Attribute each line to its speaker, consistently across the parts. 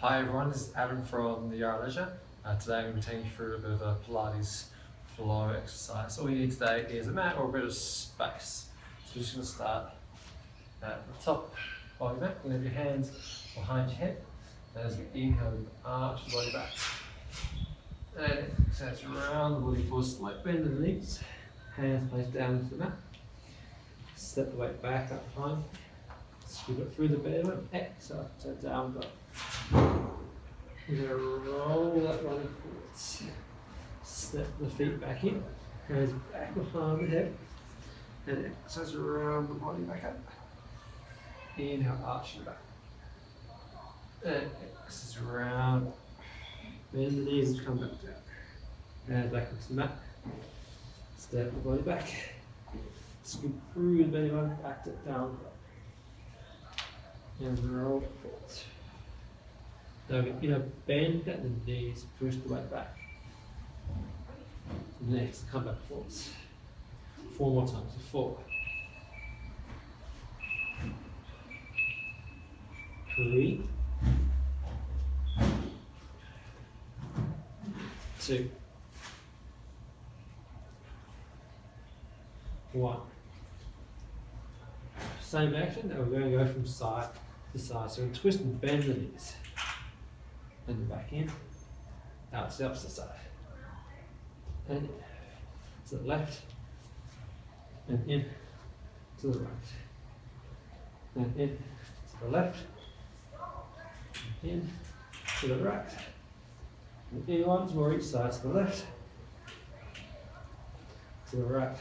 Speaker 1: Hi everyone, this is Adam from the Yarra. Today I'm going to be taking you through a bit of a Pilates flow exercise. All you need today is a mat or a bit of space. So we're just going to start at the top of your mat. You have your hands behind your head. And as you inhale, you arch the body back. And exhale around the body forward, slight bend in the knees. Hands placed down into the mat. Step the weight back up behind. Scoop it through the belly button. Exhale, so down dog. You're going to roll that body forwards. Step the feet back in. Hands back behind the head. And exhale around the body back up. Inhale, arch your back. And exhale around. Bend the knees and come back down. Hands back into the mat. Step the body back. Scoop through the belly button, back to down. And roll forwards. Now bend at the knees, push the weight back. Next, come back forwards. 4 more times. 4. 3. 2. 1. Same action, and we're going to go from side to side. So we twist and bend the knees. And back in, out to the opposite side. And to the left, and in to the right. And in to the left, and in to the right. And in once more each side, to the left, to the right,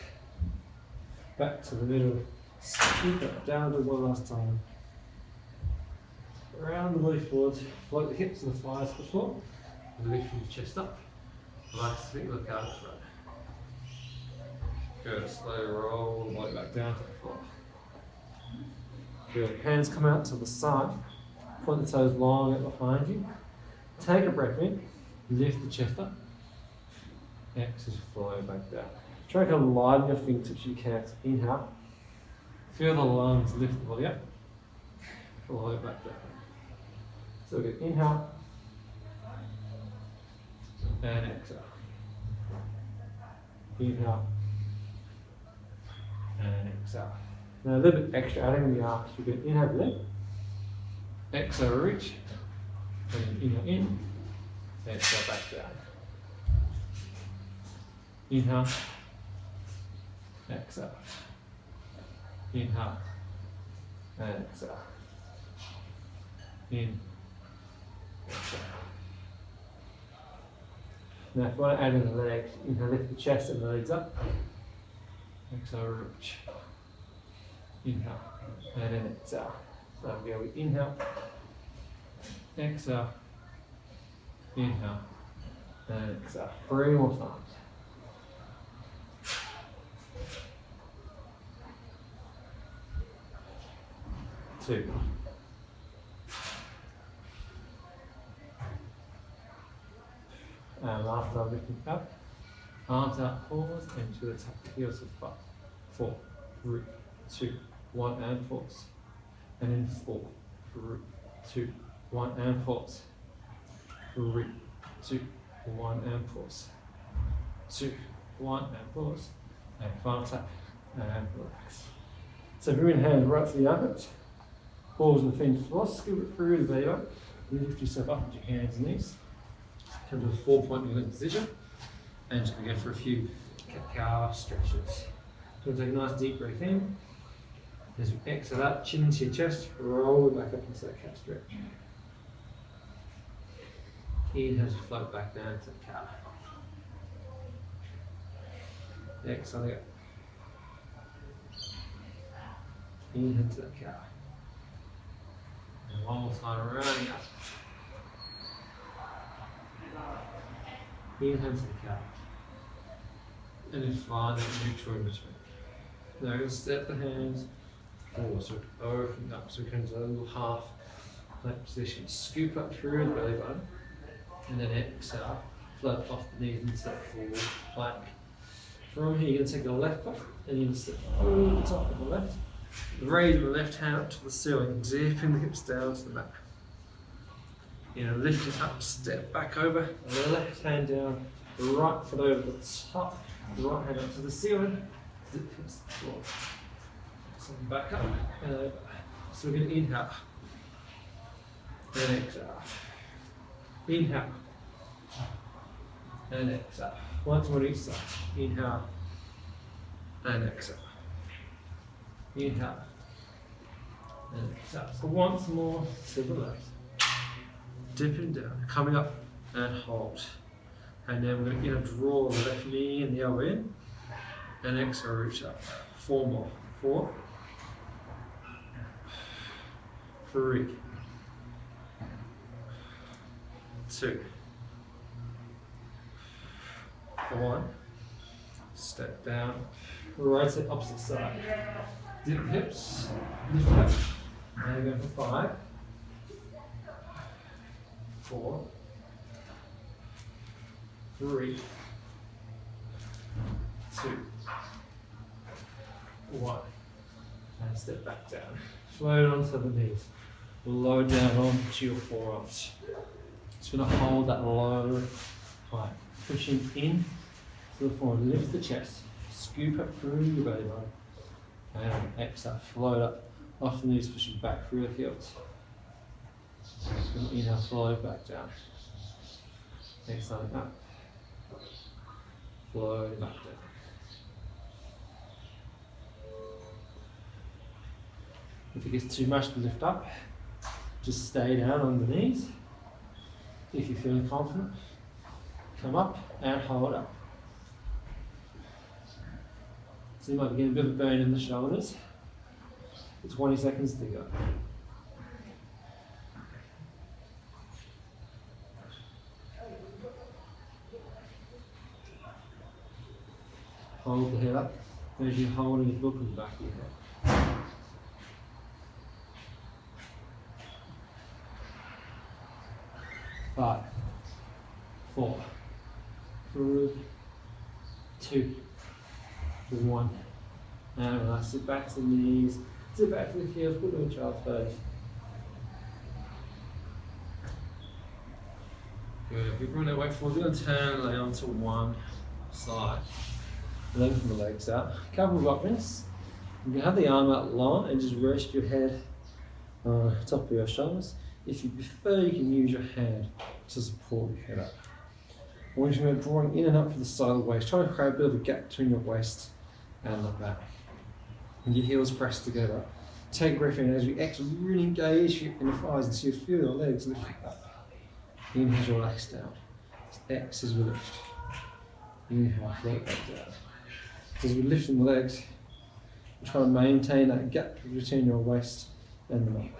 Speaker 1: back to the middle. Scoop up, down to one last time. Around the body forwards, float the hips and the thighs to the floor, and lift your chest up. Relax the feet, look out at the front. Good, slowly roll the body back down to the floor. Good, hands come out to the side, point the toes long out behind you. Take a breath in, lift the chest up. Exhale, flow back down. Try to lighten your fingertips if you can. Inhale, feel the lungs lift the body up, flow back down. So we get inhale and exhale. Inhale and exhale. Now a little bit extra adding in the arms. We get inhale lift, exhale reach, and inhale in, exhale back down. Inhale, exhale. Inhale and exhale. In. Now if you want to add in the legs, inhale, lift the chest and the legs up. Exhale, reach. Inhale, and then exhale. So we go with inhale, exhale, inhale, and exhale. 3 more times. 2. And last time lifting up, arms out forwards and to the top, heels of 5. 4, 3, 2, 1 and pause. And then 4, 3, 2, 1 and pause. 3, 2, 1 and pause. 2, 1 and pause. And final tap and relax. So bring your hands right to the armpits. Pause the feet to the floor, scoop it through the belly button. Lift yourself up with your hands and knees. Come to a 4-point kneeling position. And just going to go for a few cat-cow stretches. So take a nice deep breath in. As we exhale out, chin into your chest, roll it back up into that cat stretch. Inhale as you float back down to the cow. Exhale out. Inhale to that cow. And one more time, rounding up. Inhale to the cow. And then find that neutral in between. Now we're going to step the hands forward, so open up, so we come to a little half plank position. Scoop up through the belly button, and then exhale, float off the knees and step forward, plank. From here, you're going to take the left foot, and you're going to step over the top of the left. Raise the left hand up to the ceiling, zipping the hips down to the mat. Lift it up, step back over, left hand down, right foot over the top, right hand up to the ceiling, zip hips to the floor. So back up and over. So we're going to inhale and exhale. Inhale and exhale. Once more each side. Inhale and exhale. Inhale and exhale. So once more to the left. Dipping down, coming up and hold. And then we're going to draw the left knee and the elbow in. And exhale, reach up. 4 more. 4, 3, 2, 1. Step down. Rotate opposite side. Dip hips. Lift up. And go for 5, 4, 3, 2, 1. And step back down. Float onto the knees. Lower down onto your forearms. Just going to hold that low height. Pushing in to the forearm. Lift the chest. Scoop up through your belly button. And exhale. Float up off the knees, pushing back through the heels. Just going to inhale, float back down. Exhale up. Float back down. If it gets too much to lift up, just stay down on the knees. If you're feeling confident, come up and hold up. So you might be getting a bit of a burn in the shoulders. 20 seconds to go. Hold the head up as you're holding the book in the back of your head. 5, 4, 3, 2, 1. And relax. Sit back to the knees, sit back to the heels, put them in child's pose. Good. We bring that weight forward. We're going to turn, lay onto one side. Lengthen the legs out. Couple of options. You can have the arm out long and just rest your head on top of your shoulders. If you prefer, you can use your hand to support your head up. We're just going to draw in and up for the side of the waist. Try to create a bit of a gap between your waist and the back. And your heels pressed together. Take a breath in as we exhale, really engage in the thighs until you feel your legs lift up. Inhale, relax down. Exhale, we lift. Inhale, float back down. As we lift the legs, we try to maintain that gap between your waist and the back.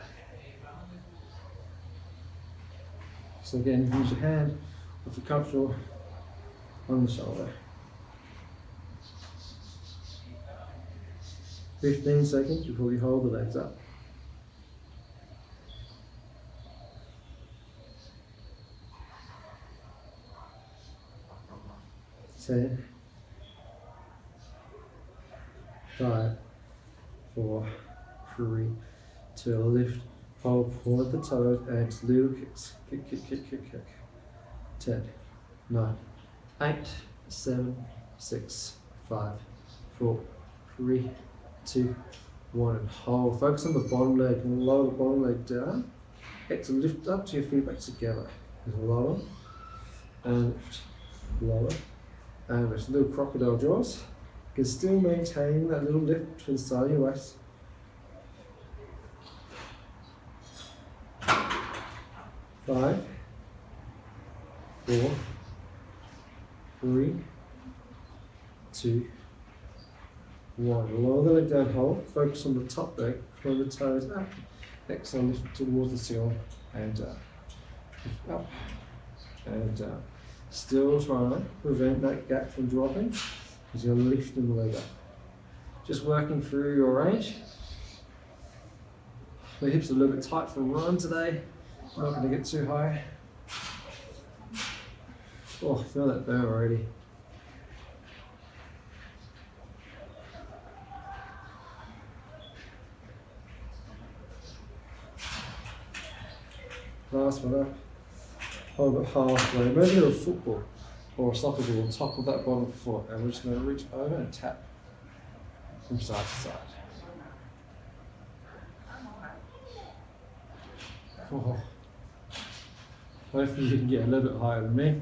Speaker 1: So again, use your hand, if you're comfortable, on the shoulder. 15 seconds before you hold the legs up. 10, 5, 4, 3, 2, lift, hold, point the toes, and little kicks. Kick, kick, kick, kick, kick. 10, 9, 8, 7, 6, 5, 4, 3, 2, 1, and hold. Focus on the bottom leg and lower the bottom leg down. Exhale, lift up to your feet back together. Lower, and lift, lower, and lift. Little crocodile jaws. You can still maintain that little lift to the side of your waist. 5, 4, 3, 2, 1. Lower the leg down, hold. Focus on the top leg, from the toes up. Exhale, lift towards the ceiling and lift up and down. Still trying to prevent that gap from dropping as you're lifting the leg up. Just working through your range. The hips are a little bit tight for a run today. I'm not going to get too high. Oh, I feel that burn already. Last one up. hold it halfway, maybe a football or a soccer ball on top of that bottom foot, and we're just going to reach over and tap from side to side. Oh. Hopefully you can get a little bit higher than me.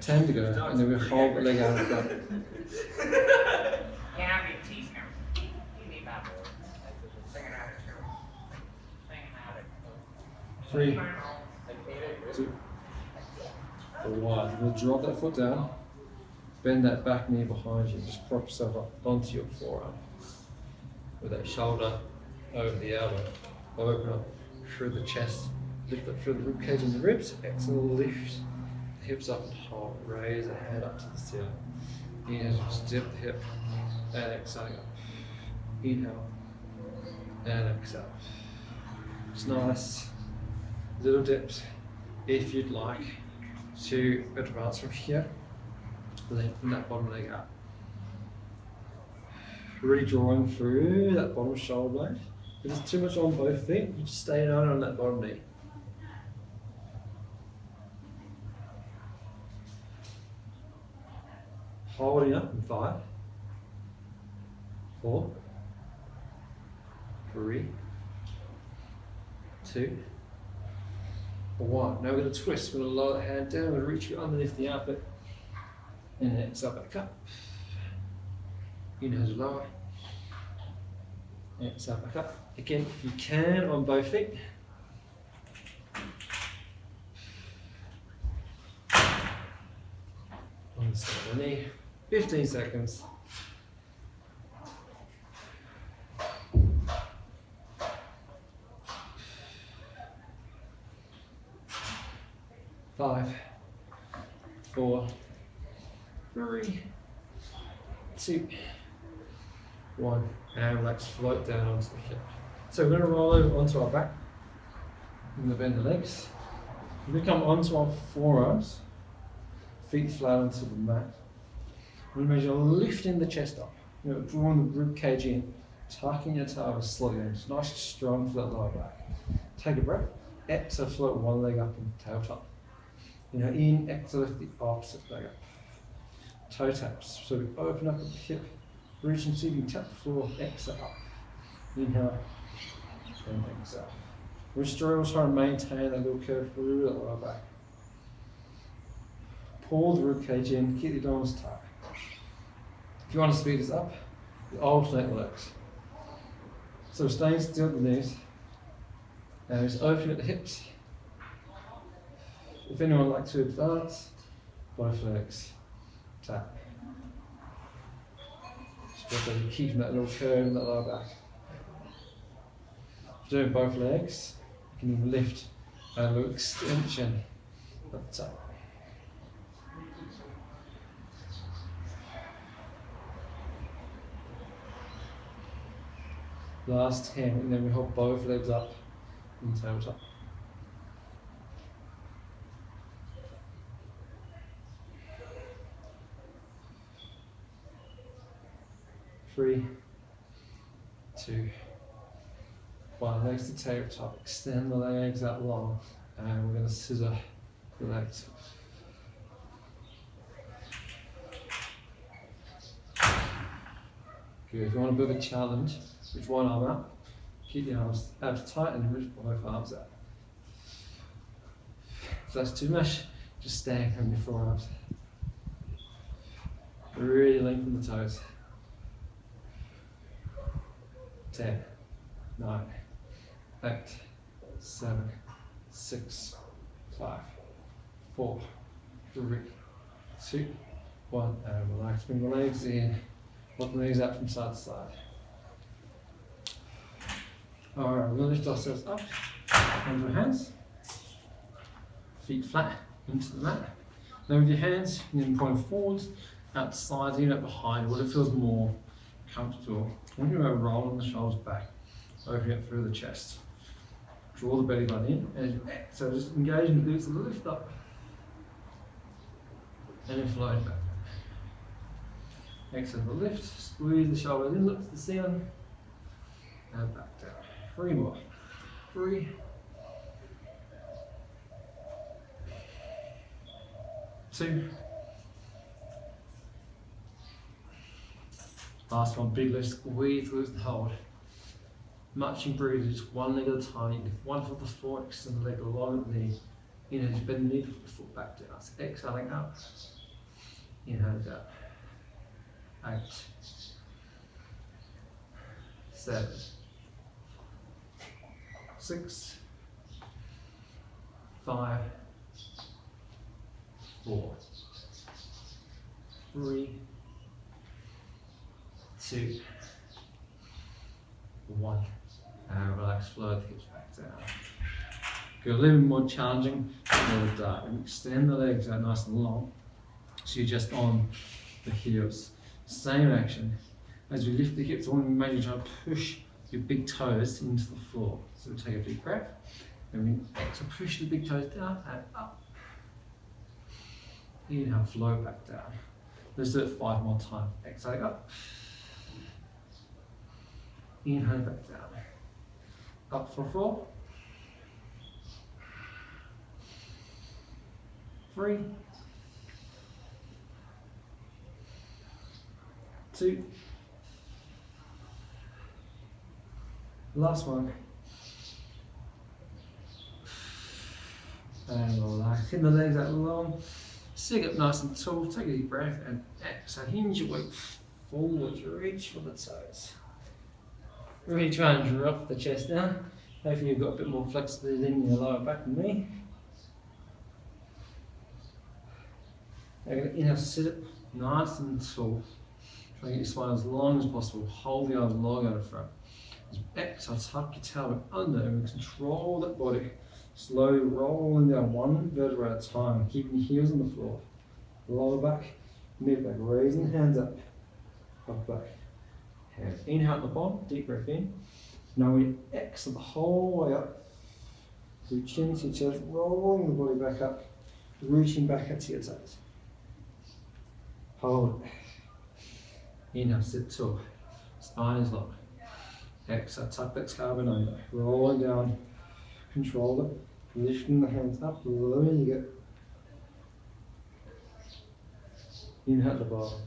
Speaker 1: Ten to go, and then we hold the leg out in front. Three, two, one. We'll drop that foot down, bend that back knee behind you, just prop yourself up onto your forearm. With that shoulder over the elbow. Open up through the chest, lift up through the rib cage and the ribs. Exhale, lift the hips up and hold. Raise the head up to the ceiling. Inhale, just dip the hip and exhale up. Inhale and exhale. It's nice. Little dips. If you'd like to advance from here, lengthen that bottom leg out. Really drawing through that bottom shoulder blade. If there's too much on both feet, you just stay down on that bottom knee. Holding up in 5, 4, 3, 2, 1. Now we're going to twist. We're going to lower the hand down. We're going to reach underneath the armpit. And then exhale back up. Inhale to lower. Exhale back up. Again, if you can, on both feet. On the side of the knee. 15 seconds. Five, 4, 3, 2, 1, and let's float down onto the hip. So we're going to roll over onto our back. We're going to bend the legs. We're going to come onto our forearms, feet flat onto the mat. We're going to measure lifting the chest up, drawing the rib cage in, tucking your tail slowly in. It's nice and strong for that lower back. Take a breath. Exhale, float one leg up and tail top. In, exhale, lift the opposite leg up. Toe taps. So we open up at the hip, reach and see if you can tap the floor, exhale up. Inhale, and exhale. We're still trying to maintain that little curve through that lower back. Pull the rib cage in, keep the abdominals tight. If you want to speed this up, you alternate legs. So staying still at the knees, and just open at the hips. If anyone would like to advance, both legs, tap. Just keeping that little curve in that lower back. If you're doing both legs, you can even lift a little extension at the top. Last 10, and then we hold both legs up and tail top. 3, 2, 1. Legs to tabletop. Extend the legs out long, and we're going to scissor the legs. Good. If you want a bit of a challenge, reach one arm out. Keep the abs tight, and reach both arms out. If that's too much, just stay on your forearms. Really lengthen the toes. 10, 9, 8, 7, 6, 5, 4, 3, 2, 1, and relax. Bring the legs in. Lock the knees out from side to side. Alright, we're going to lift ourselves up onto our hands. Feet flat into the mat. Then with your hands, you can point forwards, out to sides, even up behind, where it feels more comfortable. When you're rolling the shoulders back, opening it through the chest. Draw the belly button in, and so just engaging the glutes a lift up, and then floating back. Exhale the lift, squeeze the shoulders in, look to the ceiling, and back down. 3 more. 3, 2, last one, big lift, squeeze, lose the hold. Much improved, just one leg at a time. You lift one foot to the floor, extend the leg along the knee. Inhale, just bend the knee, put the foot back down. So exhaling up, inhale down. 8, 7, 6, 5, 4, 3, 2, 1. And relax, flow the hips back down. Go a little bit more challenging, extend the legs out nice and long. So you're just on the heels. Same action. As we lift the hips, I want to make sure to push your big toes into the floor. So we take a deep breath, and we exhale, push the big toes down and up. Inhale, flow back down. Let's do it 5 more times. Exhale up. Inhale back down. Up for 4. 3, 2, last one, and relax. Hit the legs out long, sit up nice and tall, take a deep breath, and exhale, hinge your weight forwards, reach for the toes. Really try and drop the chest down. Hopefully you've got a bit more flexibility in your lower back than me. Inhale, sit up nice and tall. Try to get your spine as long as possible. Hold the arms long out of front. Exhale, tuck your tailbone under and control that body. Slowly rolling down one vertebra at a time, keeping your heels on the floor. Lower back, mid back, raising hands up. Up back. Hands. Inhale at the bottom, deep breath in. Now we exhale the whole way up. Through chin to your chest, rolling the body back up, reaching back up to your toes. Hold it. Inhale, sit tall. Spine is long. Exhale, tuck that tailbone under. Rolling down. Control it. Lifting the hands up, lowering you get. Inhale at the bottom.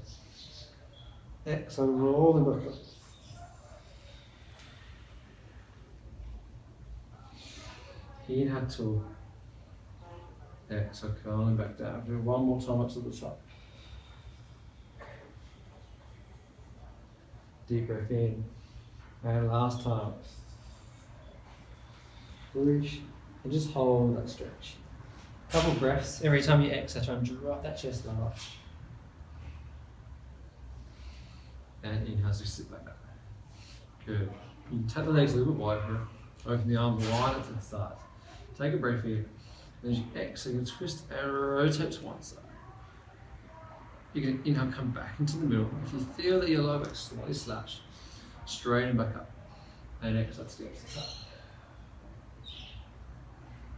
Speaker 1: Exhale, rolling back up. Inhale, tall. Exhale, curling back down. Do one more time up to the top. Deep breath in, and last time. Reach, and just hold that stretch. Couple breaths. Every time you exhale, try and drop that chest lower. And inhale as you sit back up. Good. You can take the legs a little bit wider. Open the arms wider to the side. Take a breath here. And as you exhale, you can twist and rotate to one side. You can inhale, come back into the middle. If you feel that your lower back slightly slouched, straighten back up. And exhale to the opposite side.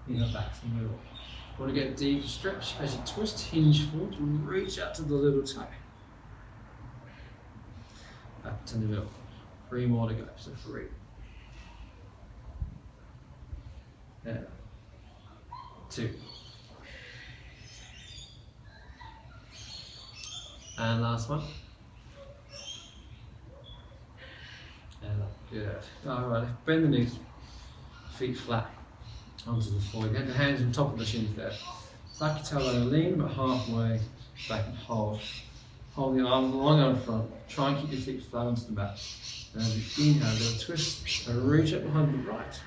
Speaker 1: Inhale back to the middle. Want to get a deep stretch as you twist, hinge forward, reach out to the little toe. Back to the middle. 3 more to go. So 3. And 2. And last one. And up. Good. Alright, bend the knees. Feet flat onto the floor. Get the hands on top of the shins there. Tuck your tailbone, lean about halfway back and hold. Hold the arms long out in front. Try and keep your feet flat onto the mat. And as you inhale, do a twist and reach up behind the right.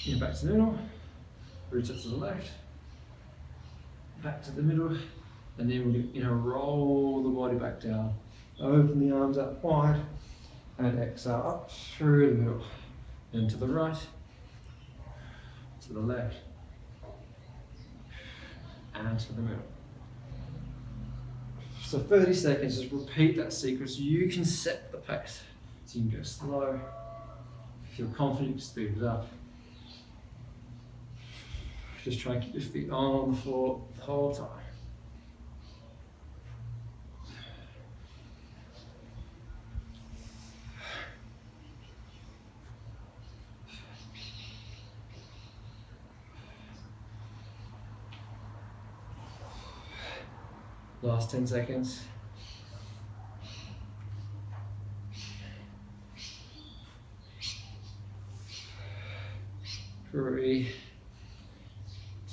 Speaker 1: Inhale back to the middle. Reach up to the left. Back to the middle. And then we'll roll the body back down. Open the arms out wide. And exhale up through the middle. Then to the right. To the left. And to the middle. So 30 seconds, just repeat that sequence. You can set the pace. So you can go slow. If you feel confident, you can speed it up. Just try and keep your feet on the floor the whole time. Last 10 seconds. 3,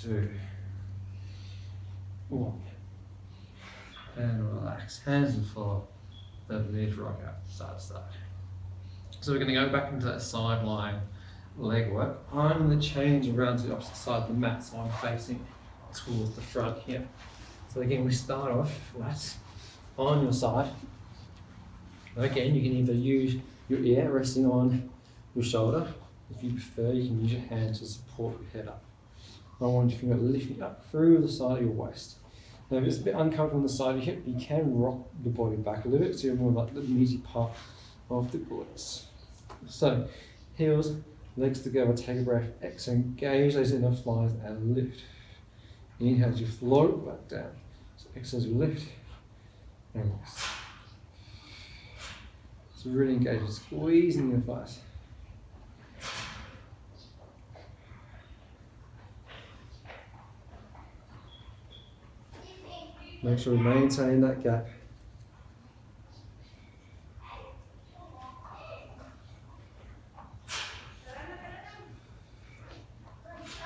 Speaker 1: 2, 1. And relax. Hands on the floor. Then the knees rock out, side to side. So we're going to go back into that side lying leg work. I'm going to change around to the opposite side of the mat, so I'm facing towards the front here. So again, we start off flat on your side. Again, you can either use your ear resting on your shoulder. If you prefer, you can use your hands to support your head up. I want your finger lifting up through the side of your waist. Now, if it's a bit uncomfortable on the side of your hip, you can rock the body back a little bit, so you're more like the meaty part of the glutes. So, heels, legs together, take a breath, exhale, engage those inner thighs and lift. Inhale as you float back down. So exhale as you lift and rest. So really engage, squeezing your thighs. Make sure we maintain that gap.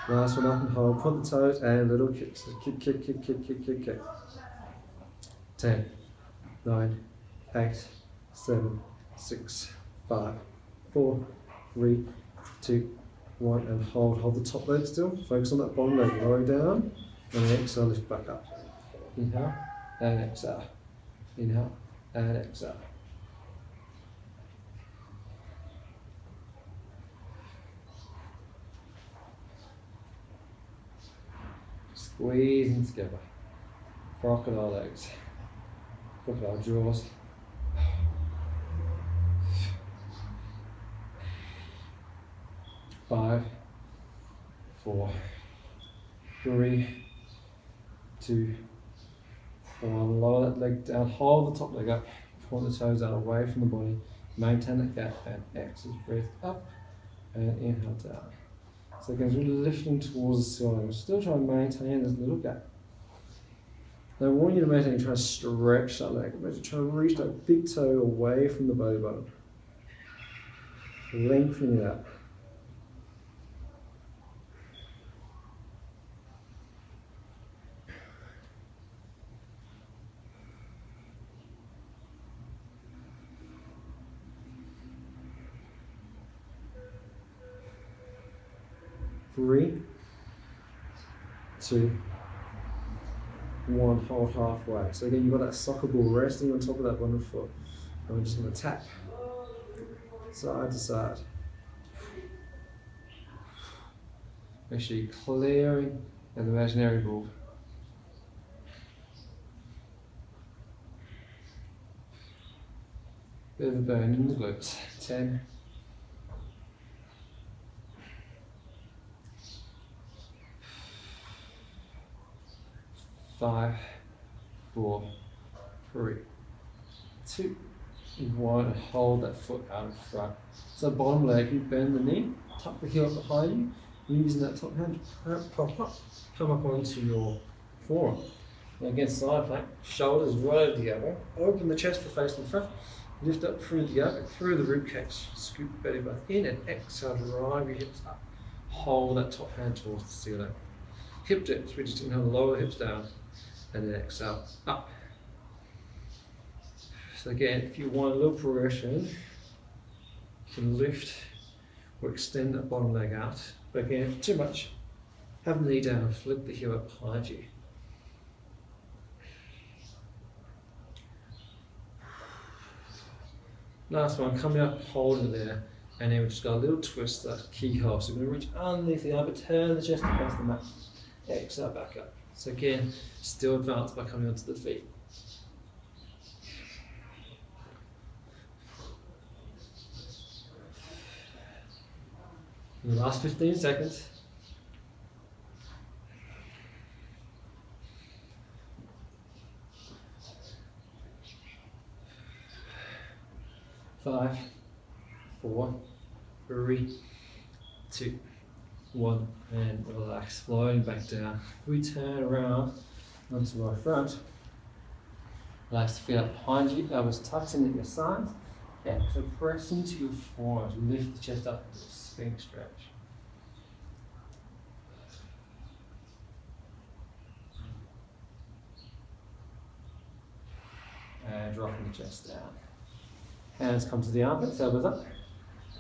Speaker 1: Last one up and hold. Point the toes and little kicks. So kick, kick, kick, kick, kick, kick, kick. 10, 9, 8, 7, 6, 5, 4, 3, 2, 1, and hold. Hold the top leg still. Focus on that bottom leg. Lower down and exhale, lift back up. Inhale and exhale. Inhale and exhale. Squeezing together. Crocodile legs. Crocodile jaws. 5, 4, 3, 2, 1. Lower that leg down, hold the top leg up, point the toes out away from the body, maintain that gap and exhale, breathe up and inhale down. So again, as we're lifting towards the ceiling, we're still trying to maintain this little gap. Now I want you to maintain, try to stretch that leg, imagine trying to reach that big toe away from the belly button. Lengthening it out. Three, 2, 1, hold halfway. So again, you've got that soccer ball resting on top of that bottom foot. And we're just going to tap side to side. Make sure you're clearing an imaginary ball. Bit of a burn in the glutes. 10, 5, 4, 3, 2, 1, and hold that foot out in front. So bottom leg, you bend the knee, tuck the heel up behind you, using that top hand to pop up, come up onto your forearm. Now again, side plank, shoulders right over together, open the chest for facing front, lift up through the yoke, through the rib cage, scoop the belly button in and exhale, drive your hips up. Hold that top hand towards the ceiling. Hip dips, we just inhale, lower the hips down. And then exhale up. So again, if you want a little progression, you can lift or extend that bottom leg out. But again, if too much, have the knee down, flip the heel up behind you. Last one, coming up, hold it there, and then we've just got a little twist, that keyhole. So we're going to reach underneath the arm, turn the chest across the mat, exhale back up. So again, still advance by coming onto the feet. In the last 15 seconds. 5, 4, 3, 2, 1, and relax, floating back down. If we turn around onto our front, Relax the feet up behind you, elbows tucked in at your sides. Yeah, so press into your forearms, lift the chest up into a sphinx stretch. And dropping the chest down. Hands come to the armpits, elbows up.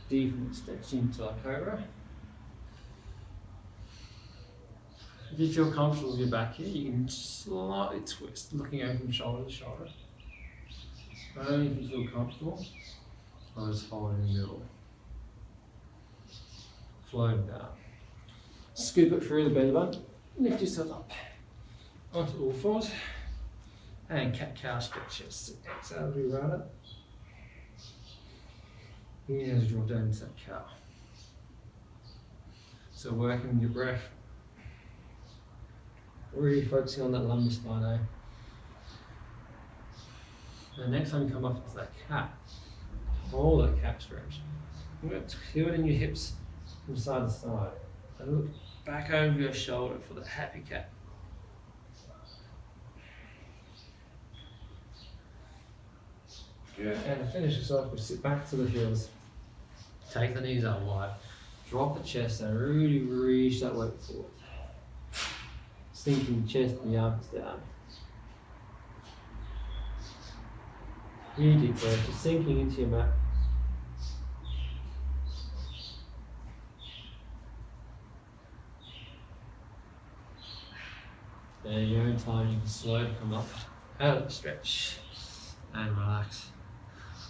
Speaker 1: Deepen stretch into a Cobra. If you feel comfortable with your back here, you can slightly twist, looking over from shoulder to shoulder. Only if you feel comfortable, or just hold in the middle. Float down. Scoop it through the belly button, lift yourself up. Onto all fours. And cat-cow stretches. Exhale, we round up. Inhale, draw down into that cow. So working with your breath. Really focusing on that lumbar spine, eh? And next time you come up into that cat, hold that cat stretch. You're going to tilt in your hips from side to side. And look back over your shoulder for the happy cat. Good. And to finish this off, we sit back to the heels. Take the knees up wide. Drop the chest and really reach that weight forward. Sinking the chest and the arms down. Really deep breath, just sinking into your mat. Then in your own time, you can slowly come up out of the stretch and relax.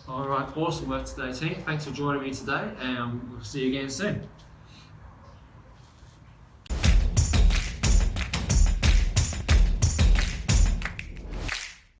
Speaker 1: Alright, awesome work today, team. Thanks for joining me today, and we'll see you again soon.